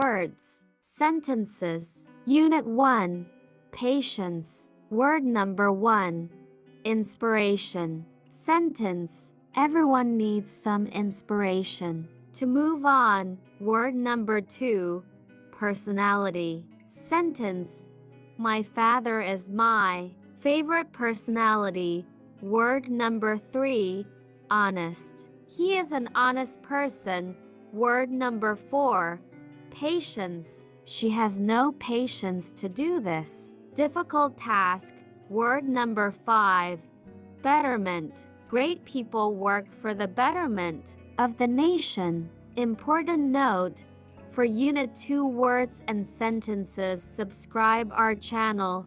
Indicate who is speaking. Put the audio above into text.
Speaker 1: Words, sentences. Unit 1. Patience. Word number 1. Inspiration. Sentence. Everyone needs some inspiration. To move on, word number 2. Personality. Sentence. My father is my favorite personality. Word number 3. Honest. He is an honest person. Word number 4. Patience. She has no patience to do this difficult task. Word number 5. Betterment. Great people work for the betterment of the nation. Important note: for Unit 2 words and sentences, subscribe our channel.